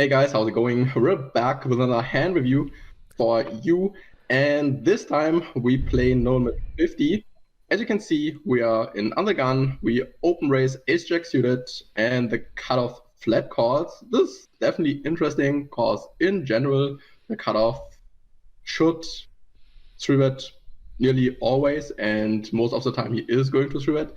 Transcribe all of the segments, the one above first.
Hey guys, how's it going? We're back with another hand review for you, and this time we play Normal 50. As you can see, we are in undergun, we open raise ace-jack suited, and the cutoff flat calls. This is definitely interesting because in general, the cutoff should 3-bet nearly always, and most of the time he is going to 3-bet.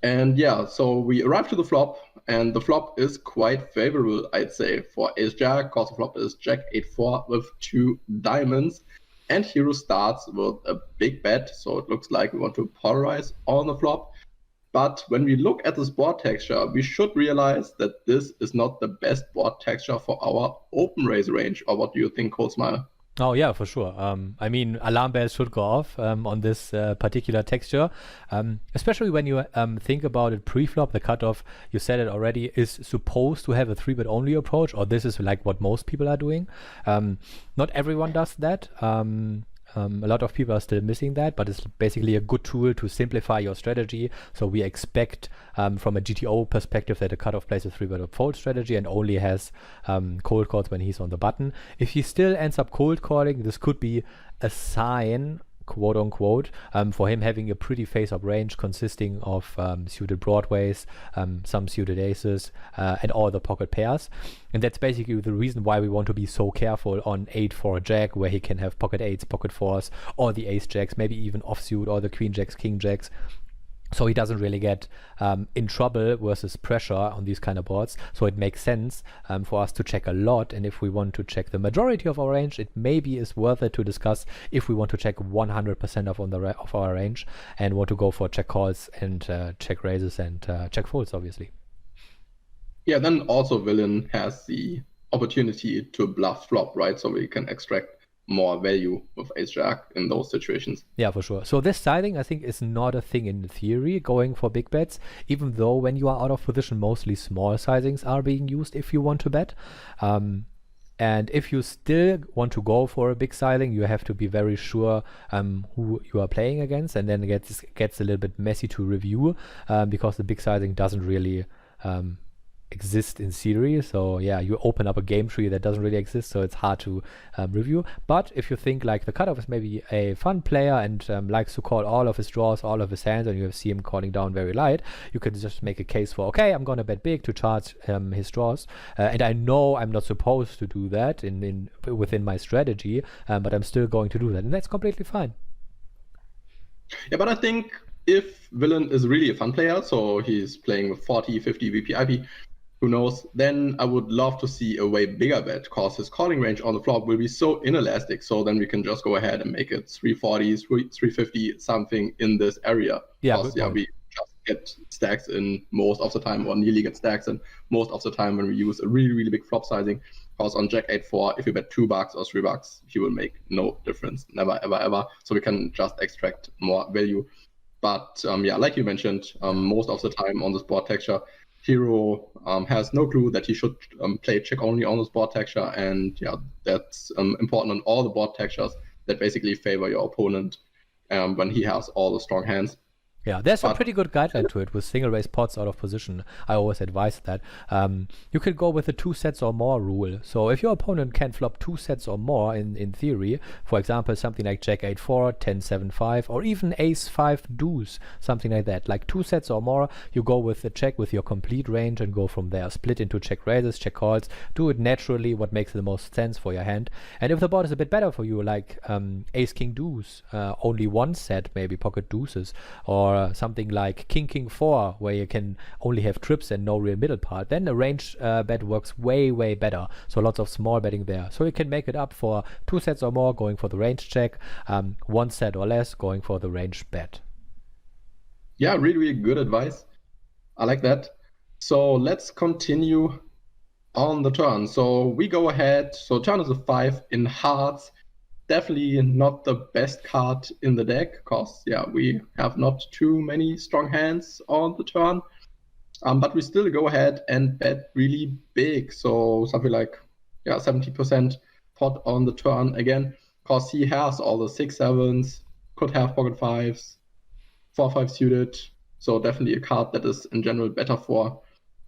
And yeah, so we arrive to the flop, and the flop is quite favorable, I'd say, for ace-jack, because the flop is jack 8-4 with 2 diamonds, and hero starts with a big bet, so it looks like we want to polarize on the flop. But when we look at this board texture, we should realize that this is not the best board texture for our open raise range. Or what do you think, Coldsmile? Oh yeah, for sure. I mean, alarm bells should go off on this particular texture, especially when you think about it pre-flop. The cutoff, you said it already, is supposed to have a 3-bet only approach, or this is like what most people are doing. Not everyone does that. A lot of people are still missing that, but it's basically a good tool to simplify your strategy. So we expect from a GTO perspective that a cutoff plays a 3-bet fold strategy and only has cold calls when he's on the button. If he still ends up cold calling, this could be a sign, quote unquote, for him having a pretty face-up range consisting of suited broadways, some suited aces, and all the pocket pairs. And that's basically the reason why we want to be so careful on 8-4 jack, where he can have pocket 8s, pocket 4s, or the ace jacks, maybe even offsuit, or the queen jacks, king jacks. So he doesn't really get in trouble versus pressure on these kind of boards. So it makes sense for us to check a lot. And if we want to check the majority of our range, it maybe is worth it to discuss if we want to check 100% of our range and want to go for check calls and check raises and check folds, obviously. Yeah, then also villain has the opportunity to bluff flop, right? So we can extract more value with ace-jack in those situations. Yeah, for sure. So this sizing, I think, is not a thing in theory, going for big bets, even though when you are out of position, mostly small sizings are being used if you want to bet. And if you still want to go for a big sizing, you have to be very sure who you are playing against, and then it gets a little bit messy to review because the big sizing doesn't really exist in theory. So yeah, you open up a game tree that doesn't really exist, so it's hard to review. But if you think like the cutoff is maybe a fun player and likes to call all of his draws, all of his hands, and you see him calling down very light, you could just make a case for, okay, I'm gonna bet big to charge his draws, and I know I'm not supposed to do that within my strategy, but I'm still going to do that, and that's completely fine. Yeah, but I think if villain is really a fun player, so he's playing with 40, 50 VPIP, who knows, then I would love to see a way bigger bet, because his calling range on the flop will be so inelastic. So then we can just go ahead and make it 340, 350, something in this area. Yeah, we just get stacks in most of the time, or nearly get stacks in most of the time when we use a really, really big flop sizing. Because on jack 8-4, if you bet $2 or $3, he will make no difference, never, ever, ever. So we can just extract more value. But yeah, like you mentioned, most of the time on this board texture, hero has no clue that he should play check only on this board texture, and yeah, that's important on all the board textures that basically favor your opponent when he has all the strong hands. Yeah, there's a pretty good guideline to it with single raise pots out of position. I always advise that. You could go with the 2 sets or more rule. So if your opponent can flop 2 sets or more in theory, for example, something like jack 8-4, 10-7-5, or even ace 5 deuce, something like that, like 2 sets or more, you go with the check with your complete range and go from there. Split into check raises, check calls, do it naturally, what makes the most sense for your hand. And if the board is a bit better for you, like ace king deuce, only 1 set, maybe pocket deuces, or something like king 4, where you can only have trips and no real middle part, then the range bet works way better. So lots of small betting there. So you can make it up for 2 sets or more going for the range check, 1 set or less going for the range bet. Yeah, really, really good advice. I like that. So let's continue on the turn. So we go ahead. So turn is a 5 in hearts. Definitely not the best card in the deck, because yeah, we have not too many strong hands on the turn. But we still go ahead and bet really big. So something like 70% pot on the turn again, because he has all the 6-7s, could have pocket 5s, 4-5 suited. So definitely a card that is in general better for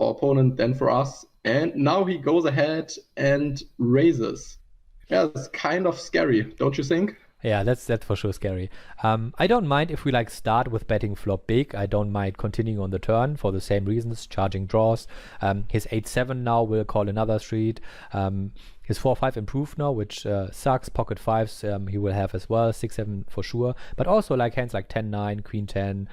our opponent than for us. And now he goes ahead and raises. Yeah, it's kind of scary, don't you think? Yeah, that's for sure scary. I don't mind if we like start with betting flop big. I don't mind continuing on the turn for the same reasons, charging draws. His 8-7 now will call another street. His 4-5 improved now, which sucks. Pocket 5s he will have as well, 6-7 for sure. But also like hands like 10-9, Queen 10,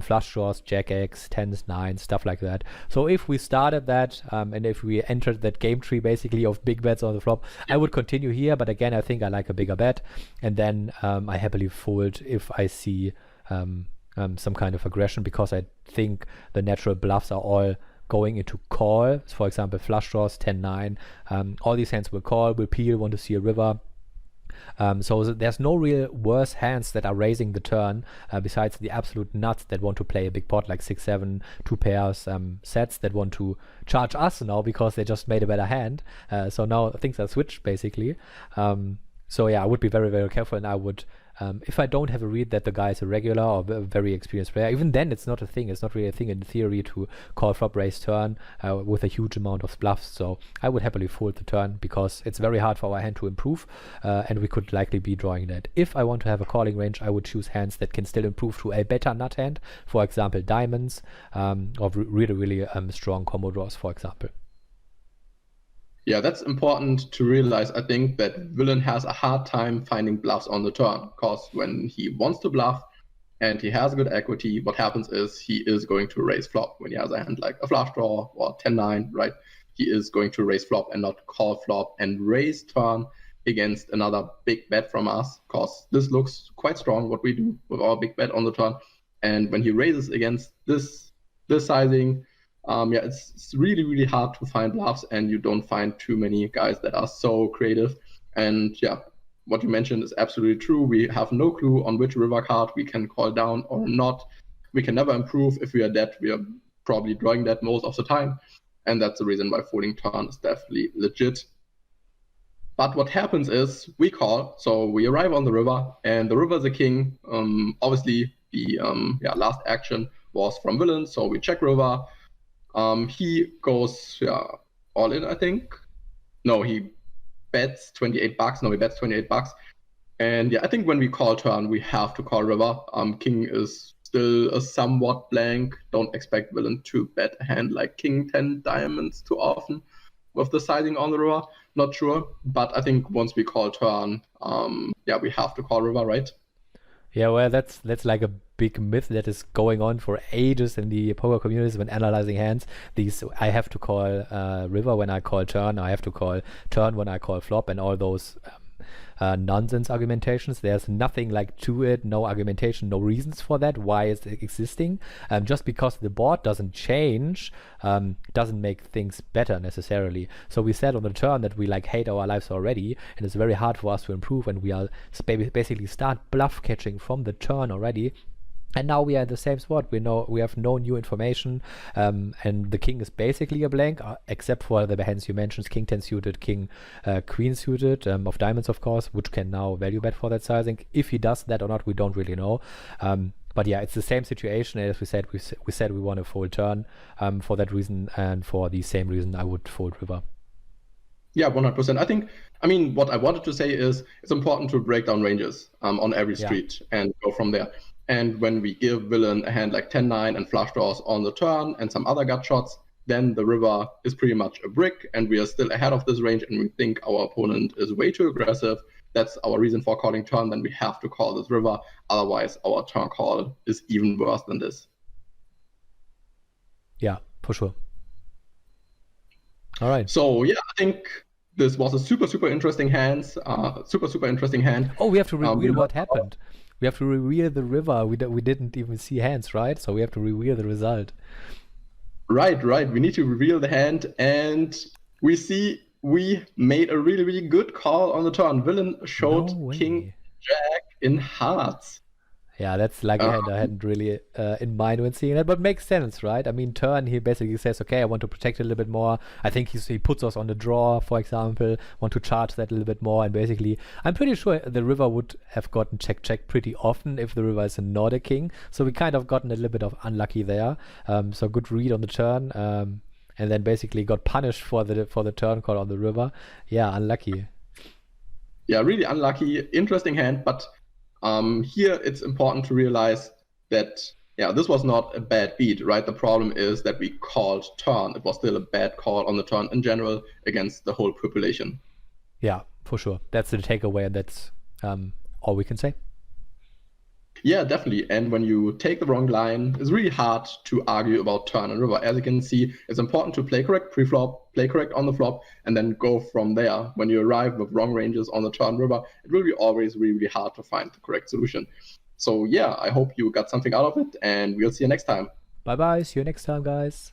flush draws, Jack X, 10s, 9s, stuff like that. So if we started that and if we entered that game tree basically of big bets on the flop, I would continue here. But again, I think I like a bigger bet. And then I happily fold if I see some kind of aggression, because I think the natural bluffs are all going into call. For example, flush draws, 10-9. All these hands will call, will peel, want to see a river. So there's no real worse hands that are raising the turn besides the absolute nuts that want to play a big pot like 6-7, 2 pairs, sets that want to charge us now because they just made a better hand. So now things are switched basically. So yeah, I would be very, very careful, and I would, if I don't have a read that the guy is a regular or a very experienced player, even then it's not a thing. It's not really a thing in theory to call flop raise turn with a huge amount of bluffs. So I would happily fold the turn because it's very hard for our hand to improve, and we could likely be drawing that. If I want to have a calling range, I would choose hands that can still improve to a better nut hand. For example, diamonds, or really, really strong combo draws, for example. Yeah, that's important to realize. I think that villain has a hard time finding bluffs on the turn, because when he wants to bluff and he has good equity, what happens is he is going to raise flop. When he has a hand like a flush draw or 10-9, right, he is going to raise flop and not call flop and raise turn against another big bet from us, because this looks quite strong what we do with our big bet on the turn. And when he raises against this sizing, yeah, it's really, really hard to find bluffs, and you don't find too many guys that are so creative. And yeah, what you mentioned is absolutely true. We have no clue on which river card we can call down or not. We can never improve. If we are dead, we are probably drawing that most of the time. And that's the reason why folding turn is definitely legit. But what happens is we call, so we arrive on the river, and the river is a king. Obviously, the last action was from villain, so we check river. He goes all in, I think. No, he bets 28 bucks. No, he bets 28 bucks. And yeah, I think when we call turn, we have to call river. King is still a somewhat blank. Don't expect villain to bet a hand like king 10 diamonds too often with the sizing on the river. Not sure, but I think once we call turn, we have to call river, right? Yeah, well, that's like a big myth that is going on for ages in the poker communities when analyzing hands. I have to call river when I call turn, I have to call turn when I call flop, and all those nonsense argumentations. There's nothing like to it, no argumentation, no reasons for that, why it's existing. Just because the board doesn't change doesn't make things better necessarily. So we said on the turn that we like hate our lives already, and it's very hard for us to improve, and we are basically start bluff catching from the turn already. And now we are in the same spot. We have no new information, and the king is basically a blank, except for the hands you mentioned: king 10 suited, king queen suited, of diamonds, of course, which can now value bet for that sizing. If he does that or not, we don't really know. But yeah, it's the same situation as we said. We said we want to fold turn for that reason, and for the same reason, I would fold river. Yeah, 100%. I mean, what I wanted to say is it's important to break down ranges on every street and go from there. And when we give villain a hand like 10-9 and flush draws on the turn and some other gut shots, then the river is pretty much a brick, and we are still ahead of this range, and we think our opponent is way too aggressive. That's our reason for calling turn. Then we have to call this river. Otherwise, our turn call is even worse than this. Yeah, for sure. All right. So yeah, I think this was a super interesting hand. Super interesting hand. Oh, we have to reveal what happened. We have to reveal the river. We didn't even see hands, right? So we have to reveal the result. Right. We need to reveal the hand, and we see we made a really good call on the turn. Villain showed king jack in hearts. Yeah, that's like a hand I hadn't really in mind when seeing that, but makes sense, right? I mean, turn, he basically says, okay, I want to protect it a little bit more. I think he puts us on the draw, for example, want to charge that a little bit more, and basically, I'm pretty sure the river would have gotten check pretty often if the river is not a king, so we kind of gotten a little bit of unlucky there. So good read on the turn. and then basically got punished for the turn call on the river. Yeah, unlucky. Yeah, really unlucky. Interesting hand, but here it's important to realize that this was not a bad beat, right? The problem is that we called turn. It was still a bad call on the turn in general against the whole population. Yeah, for sure. That's the takeaway, and that's all we can say. Yeah, definitely. And when you take the wrong line, it's really hard to argue about turn and river. As you can see, it's important to play correct pre-flop, play correct on the flop, and then go from there. When you arrive with wrong ranges on the turn river, it will be always really, really hard to find the correct solution. So yeah, I hope you got something out of it, and we'll see you next time. Bye-bye. See you next time, guys.